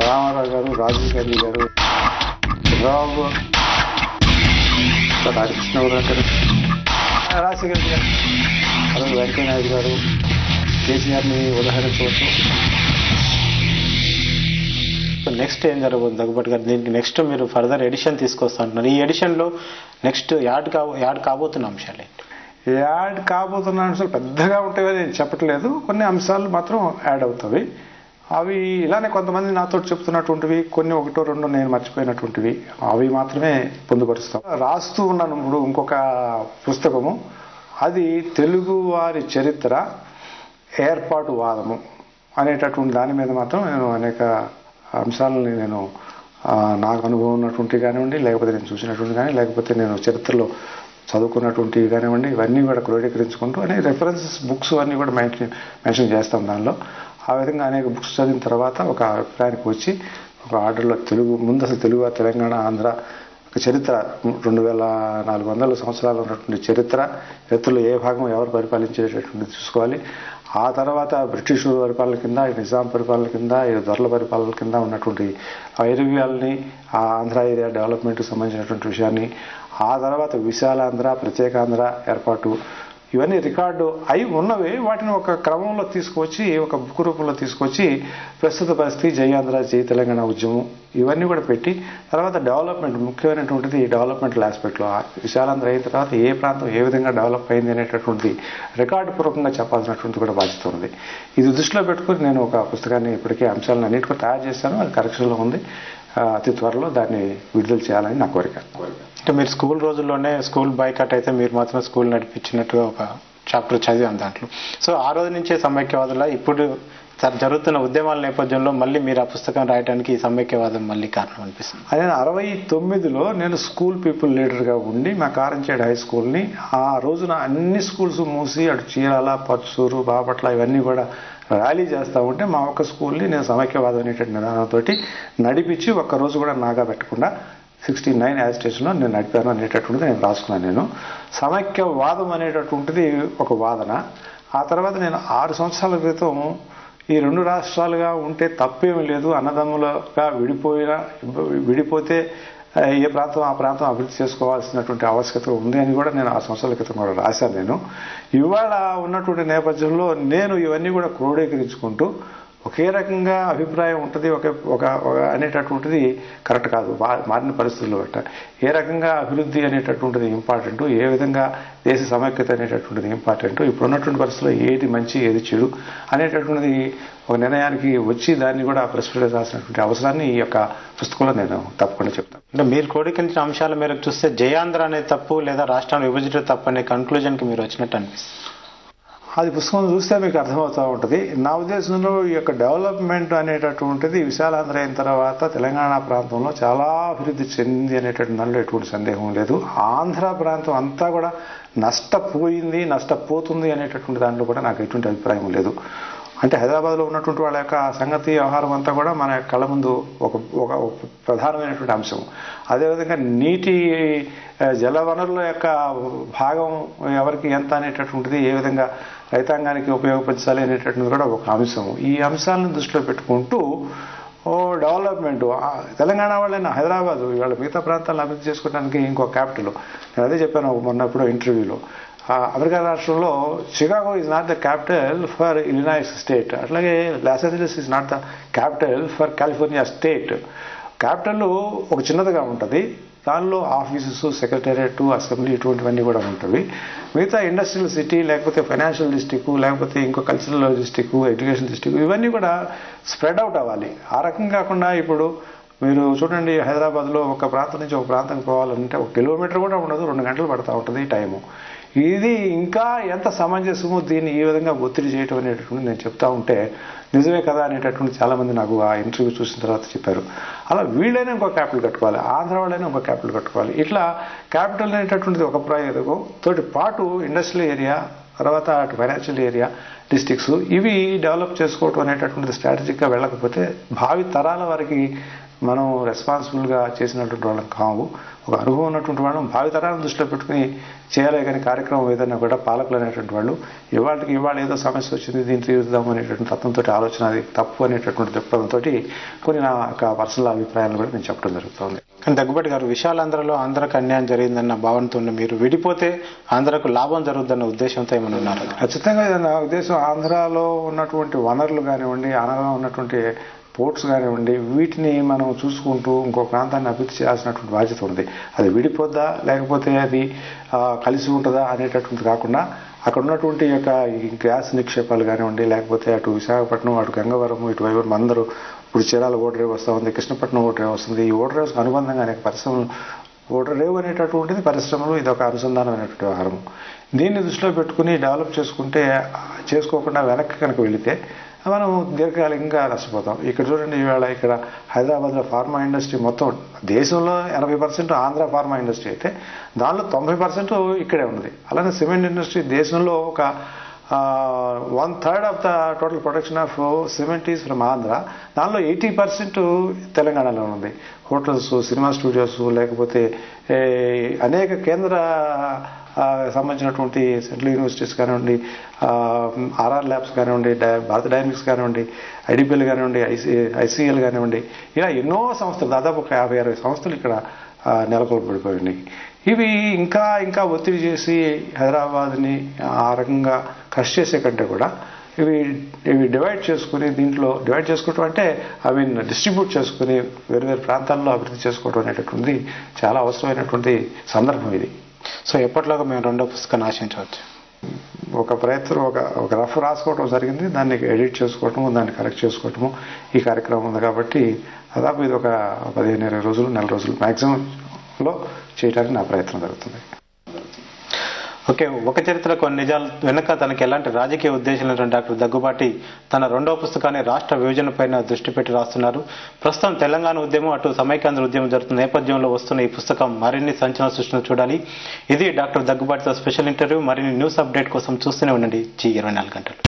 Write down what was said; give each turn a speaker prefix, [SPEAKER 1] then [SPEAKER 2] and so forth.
[SPEAKER 1] రామారావు గారు, రాజీవ్ గాంధీ గారు, చంద్రబాబు, హరికృష్ణ గారు, రాజశేఖర్ గారు, అలాగే వెంకయ్యనాయుడు గారు, కేసీఆర్ని ఉదాహరించవచ్చు. నెక్స్ట్ ఏం జరగబోతుంది దగ్గుబాటి గారు? దీనికి నెక్స్ట్ మీరు ఫర్దర్ ఎడిషన్ తీసుకొస్తా అంటున్నారు. ఈ ఎడిషన్లో నెక్స్ట్ యాడ్ కాబోతున్న అంశాలు ఏంటి? యాడ్ కాబోతున్న అంశాలు పెద్దగా ఉంటాయని నేను చెప్పట్లేదు. కొన్ని అంశాలు మాత్రం యాడ్ అవుతాయి. అవి ఇలానే కొంతమంది నాతో చెప్తున్నటువంటివి, కొన్ని ఒకటో రెండో నేను మర్చిపోయినటువంటివి, అవి మాత్రమే పొందుపరుస్తాం. రాస్తూ ఉన్నాను ఇప్పుడు ఇంకొక పుస్తకము. అది తెలుగు వారి చరిత్ర ఏర్పాటు వాదము అనేటటువంటి దాని మీద మాత్రం నేను అనేక అంశాలని నేను నాకు అనుభవం ఉన్నటువంటి కానివ్వండి, లేకపోతే నేను చూసినటువంటి కానీ, లేకపోతే నేను చరిత్రలో చదువుకున్నటువంటివి కానివ్వండి, ఇవన్నీ కూడా క్రోడీకరించుకుంటూ అనేక రెఫరెన్సెస్ బుక్స్ అన్నీ కూడా మెన్షన్ చేస్తాం దానిలో. ఆ విధంగా అనేక బుక్స్ చదివిన తర్వాత ఒక అభిప్రాయానికి వచ్చి ఒక ఆర్డర్లో ముందు అసలు తెలుగు, తెలంగాణ, ఆంధ్ర చరిత్ర 2400 సంవత్సరాలు ఉన్నటువంటి చరిత్రలో ఏ భాగం ఎవరు పరిపాలించేటటువంటి చూసుకోవాలి. ఆ తర్వాత బ్రిటిష్ పరిపాలన కింద, నిజాం పరిపాలన కింద, దొరల పరిపాలన కింద ఉన్నటువంటి వైరుధ్యాలని, ఆ ఆంధ్ర ఏరియా డెవలప్మెంట్కి సంబంధించినటువంటి విషయాన్ని, ఆ తర్వాత విశాలాంధ్ర, ప్రత్యేకాంధ్ర ఏర్పాటు, ఇవన్నీ రికార్డు అయి ఉన్నవి. వాటిని ఒక క్రమంలో తీసుకొచ్చి, ఒక బుక్ రూపంలో తీసుకొచ్చి ప్రస్తుత పరిస్థితి, జయాంధ్ర, జై తెలంగాణ ఉద్యమం, ఇవన్నీ కూడా పెట్టి తర్వాత డెవలప్మెంట్, ముఖ్యమైనటువంటిది డెవలప్మెంటల్ ఆస్పెక్ట్లో విశాలాంధ్ర అయిన తర్వాత ఏ ప్రాంతం ఏ విధంగా డెవలప్ అయింది అనేటటువంటిది రికార్డు పూర్వకంగా చెప్పాల్సినటువంటి కూడా బాధ్యత ఉంది. ఇది దృష్టిలో పెట్టుకుని నేను ఒక పుస్తకాన్ని ఇప్పటికే అంశాలను అన్నిటి కూడా తయారు చేశాను. అది కరెక్షన్లో ఉంది. అతి త్వరలో దాన్ని విడుదల చేయాలని నా కోరిక.
[SPEAKER 2] అంటే మీరు స్కూల్ రోజుల్లోనే స్కూల్ బైకట్ అయితే మీరు మాత్రం స్కూల్ నడిపించినట్టుగా ఒక చాప్టర్ చదివాను దాంట్లో. సో ఆ రోజు నుంచే సమైక్యవాదుల ఇప్పుడు జరుగుతున్న ఉద్యమాల నేపథ్యంలో మళ్ళీ మీరు ఆ పుస్తకం రాయడానికి ఈ సమైక్యవాదం మళ్ళీ కారణం అనిపిస్తుంది.
[SPEAKER 1] అదే 69లో నేను స్కూల్ పీపుల్ లీడర్గా ఉండి మా కారంచేడు హై స్కూల్ని ఆ రోజున అన్ని స్కూల్స్ మూసి అటు చీరాల, పర్చూరు, బాపట్ల ఇవన్నీ కూడా ర్యాలీ చేస్తూ ఉంటే మా ఒక్క స్కూల్ని నేను సమైక్యవాదం అనేటువంటి నిదానంతో నడిపించి ఒక్కరోజు కూడా నాగా పెట్టకుండా 69 యాజిటేషన్లో నేను నడిపాను అనేటటువంటిది నేను రాసుకున్నాను. నేను సమైక్యవాదం అనేటటువంటిది ఒక వాదన. ఆ తర్వాత నేను 6 సంవత్సరాల క్రితం ఈ 2 రాష్ట్రాలుగా ఉంటే తప్పేమీ లేదు, అన్నదమ్ములుగా విడిపోతే ఏ ప్రాంతం ఆ ప్రాంతం అభివృద్ధి చేసుకోవాల్సినటువంటి ఆవశ్యకత ఉంది అని కూడా నేను 6 సంవత్సరాల క్రితం కూడా రాశాను. నేను ఇవాళ ఉన్నటువంటి నేపథ్యంలో నేను ఇవన్నీ కూడా క్రోడీకరించుకుంటూ ఒకే రకంగా అభిప్రాయం ఉంటుంది ఒక అనేటటువంటిది కరెక్ట్ కాదు. మారిన పరిస్థితుల్లో బట్ట ఏ రకంగా అభివృద్ధి అనేటటువంటిది ఇంపార్టెంట్, ఏ విధంగా దేశ సమైక్యత అనేటటువంటిది ఇంపార్టెంట్, ఇప్పుడున్నటువంటి పరిస్థితుల్లో ఏది మంచి ఏది చెడు అనేటటువంటిది ఒక నిర్ణయానికి వచ్చి దాన్ని కూడా ప్రస్ఫుటించాల్సినటువంటి అవసరాన్ని ఈ యొక్క పుస్తకంలో నేను తప్పకుండా చెప్తాను.
[SPEAKER 2] అంటే మీరు క్రోడీకరించిన అంశాల మేరకు చూస్తే జయాంధ్ర అనే తప్పు లేదా రాష్ట్రాన్ని విభజించడం తప్పు అనే కన్క్లూజన్కి మీరు వచ్చినట్టు అనిపిస్తుంది.
[SPEAKER 1] అది పుస్తకం చూస్తే మీకు అర్థమవుతూ ఉంటుంది. నా ఉద్దేశంలో ఈ యొక్క డెవలప్మెంట్ అనేటటువంటిది విశాలాంధ్ర అయిన తర్వాత తెలంగాణ ప్రాంతంలో చాలా అభివృద్ధి చెంది అనేటువంటి దానిలో ఎటువంటి సందేహం లేదు. ఆంధ్ర ప్రాంతం అంతా కూడా నష్టపోతుంది అనేటటువంటి దాంట్లో కూడా నాకు ఎటువంటి అభిప్రాయం లేదు. అంటే హైదరాబాద్లో ఉన్నటువంటి వాళ్ళ యొక్క సంగతి వ్యవహారం అంతా కూడా మన కళ్ళ ముందు ఒక ప్రధానమైనటువంటి అంశం. అదేవిధంగా నీటి జల వనరుల యొక్క భాగం ఎవరికి ఎంత అనేటటువంటిది, ఏ విధంగా రైతాంగానికి ఉపయోగపరచాలి అనేటటువంటిది కూడా ఒక అంశం. ఈ అంశాలను దృష్టిలో పెట్టుకుంటూ డెవలప్మెంట్ తెలంగాణ వాళ్ళైనా హైదరాబాదు ఇవాళ మిగతా ప్రాంతాలను అభివృద్ధి చేసుకోవడానికి ఇంకో క్యాపిటల్. నేను అదే చెప్పాను మొన్నప్పుడు ఇంటర్వ్యూలో. అమెరికా రాష్ట్రంలో Chicago is not the capital for Illinois state, అట్లాగే Los Angeles is not the capital for California state. Capital ఒక చిన్నదిగా ఉంటుంది, దానిలో ఆఫీసెస్, సెక్రటేరియట్, అసెంబ్లీ ఇటువంటివన్నీ కూడా ఉంటాయి. మిగతా ఇండస్ట్రియల్ సిటీ, లేకపోతే ఫైనాన్షియల్ డిస్ట్రిక్ట్, లేకపోతే ఇంకో కల్చరల్ డిస్ట్రిక్ట్, ఎడ్యుకేషన్ డిస్ట్రిక్ట్, ఇవన్నీ కూడా స్ప్రెడ్ అవుట్ అవ్వాలి. ఆ రకం కాకుండా ఇప్పుడు మీరు చూడండి, హైదరాబాద్లో ఒక ప్రాంతం నుంచి ఒక ప్రాంతానికి పోవాలంటే 1 కిలోమీటర్ కూడా ఉండదు, 2 గంటలు పడుతూ ఉంటుంది టైము. ఇది ఇంకా ఎంత సమంజసమో దీన్ని ఈ విధంగా ఒత్తిడి చేయటం అనేటటువంటి నేను చెప్తా ఉంటే నిజమే కదా అనేటటువంటి చాలామంది నాకు ఆ ఇంటర్వ్యూ చూసిన తర్వాత చెప్పారు. అలా వీళ్ళైనా ఇంకో క్యాపిటల్ కట్టుకోవాలి, ఆంధ్ర వాళ్ళైనా ఇంకో క్యాపిటల్ కట్టుకోవాలి. ఇట్లా క్యాపిటల్ అనేటటువంటిది ఒక ప్రయోగం తోటి పాటు ఇండస్ట్రియల్ ఏరియా, తర్వాత అటు ఫైనాన్షియల్ ఏరియా, డిస్ట్రిక్ట్స్, ఇవి డెవలప్ చేసుకోవటం అనేటటువంటిది స్ట్రాటజిక్గా వెళ్ళకపోతే భావి తరాల వారికి మనం రెస్పాన్సిబుల్గా చేసినటువంటి వాళ్ళం కావు.
[SPEAKER 3] ఒక అనుభవం ఉన్నటువంటి వాళ్ళం భావితరాలను దృష్టిలో పెట్టుకుని చేయాలి. కానీ కార్యక్రమం ఏదైనా కూడా పాలకులు అనేటువంటి వాళ్ళు ఇవాళ ఏదో సమస్య వచ్చింది దీన్ని తీరుద్దాం అనేటువంటి తత్వంతో ఆలోచన అది తప్పు అనేటటువంటి దృక్పథంతో కొన్ని నా యొక్క పర్సనల్ అభిప్రాయాలు కూడా నేను చెప్పడం జరుగుతుంది.
[SPEAKER 2] కానీ దగ్గుబాటి గారు విశాలాంధ్రలో ఆంధ్రకు అన్యాయం జరిగిందన్న భావనతో మీరు విడిపోతే ఆంధ్రకు లాభం జరుగుతుందన్న ఉద్దేశంతో ఏమైనా ఉన్నారు?
[SPEAKER 3] ఖచ్చితంగా నా ఉద్దేశం ఆంధ్రాలో ఉన్నటువంటి వనరులు కానివ్వండి, ఆంధ్రాలో ఉన్నటువంటి పోర్ట్స్ కానివ్వండి, వీటిని మనం చూసుకుంటూ ఇంకో ప్రాంతాన్ని అభివృద్ధి చేయాల్సినటువంటి బాధ్యత ఉంది. అది విడిపోద్దా లేకపోతే అది కలిసి ఉంటుందా అనేటటువంటి కాకుండా అక్కడ ఉన్నటువంటి యొక్క ఈ గ్యాస్ నిక్షేపాలు కానివ్వండి, లేకపోతే అటు విశాఖపట్నం, అటు గంగవరం, ఇటు వైపు అందరూ ఇప్పుడు చీరాల ఓడరేవు వస్తూ ఉంది, కృష్ణపట్నం ఓడరేవు వస్తుంది. ఈ ఓడరేవుకు అనుబంధంగా అనేక పరిశ్రమలు ఓడరేవు అనేటటువంటిది పరిశ్రమలు, ఇది ఒక అనుసంధానమైనటువంటి వ్యవహారం. దీన్ని దృష్టిలో పెట్టుకుని డెవలప్ చేసుకోకుండా వెనక్కి కనుక వెళితే మనం దీర్ఘకాలికంగా నష్టపోతాం. ఇక్కడ చూడండి, ఈవేళ ఇక్కడ హైదరాబాద్లో ఫార్మా ఇండస్ట్రీ మొత్తం దేశంలో 80% ఆంధ్ర ఫార్మా ఇండస్ట్రీ అయితే దానిలో 90% ఇక్కడే ఉన్నది. అలానే సిమెంట్ ఇండస్ట్రీ దేశంలో ఒక 1/3 of the total production of cement is from Andhra. దానిలో 80% తెలంగాణలో ఉంది. హోటల్స్, సినిమా స్టూడియోస్, లేకపోతే అనేక కేంద్ర సంబంధించినటువంటి సెంట్రల్ యూనివర్సిటీస్ కానివ్వండి, ఆర్ఆర్ ల్యాబ్స్ కానివ్వండి, భారత డైనమిక్స్ కానివ్వండి, ఐడిపిఎల్ కానివ్వండి, ఐసీఎల్ కానివ్వండి, ఇలా ఎన్నో సంస్థలు, దాదాపు ఒక 50-60 సంస్థలు ఇక్కడ నెలకొల్పబడిపోయినాయి. ఇవి ఇంకా ఒత్తిడి చేసి హైదరాబాద్ని ఆ రకంగా క్రష్ చేసే కంటే కూడా ఇవి డివైడ్ చేసుకుని, దీంట్లో డివైడ్ చేసుకోవటం అంటే అవి డిస్ట్రిబ్యూట్ చేసుకుని వేరు ప్రాంతాల్లో అభివృద్ధి చేసుకోవడం అనేటటువంటిది చాలా అవసరమైనటువంటి సందర్భం ఇది.
[SPEAKER 2] సో ఎప్పటిలాగా మేము రెండో పుస్తకాన్ని ఆశించవచ్చు?
[SPEAKER 3] ఒక ప్రయత్నం ఒక రఫ్ రాసుకోవటం జరిగింది, దాన్ని ఎడిట్ చేసుకోవటము, దాన్ని కరెక్ట్ చేసుకోవటము ఈ కార్యక్రమం ఉంది. కాబట్టి దాదాపు ఇది ఒక 15-20 రోజులు, నెల రోజులు మ్యాక్సిమంలో చేయడానికి నా ప్రయత్నం జరుగుతుంది.
[SPEAKER 2] ఓకే, ఒక చరిత్ర కొన్ని నిజాలు వెనుక తనకి ఎలాంటి రాజకీయ ఉద్దేశం లేని డాక్టర్ దగ్గుబాటి తన రెండవ పుస్తకాన్ని రాష్ట్ర విభజనపైన దృష్టి పెట్టి రాస్తున్నారు. ప్రస్తుతం తెలంగాణ ఉద్యమం, అటు సమైక్యాంధ్ర ఉద్యమం జరుగుతున్న నేపథ్యంలో వస్తున్న ఈ పుస్తకం మరిన్ని సంచలన సృష్టిని చూడాలి. ఇది డాక్టర్ దగ్గుబాటితో స్పెషల్ ఇంటర్వ్యూ. మరిన్ని న్యూస్ అప్డేట్ కోసం చూస్తూనే ఉండండి G24 గంటలు.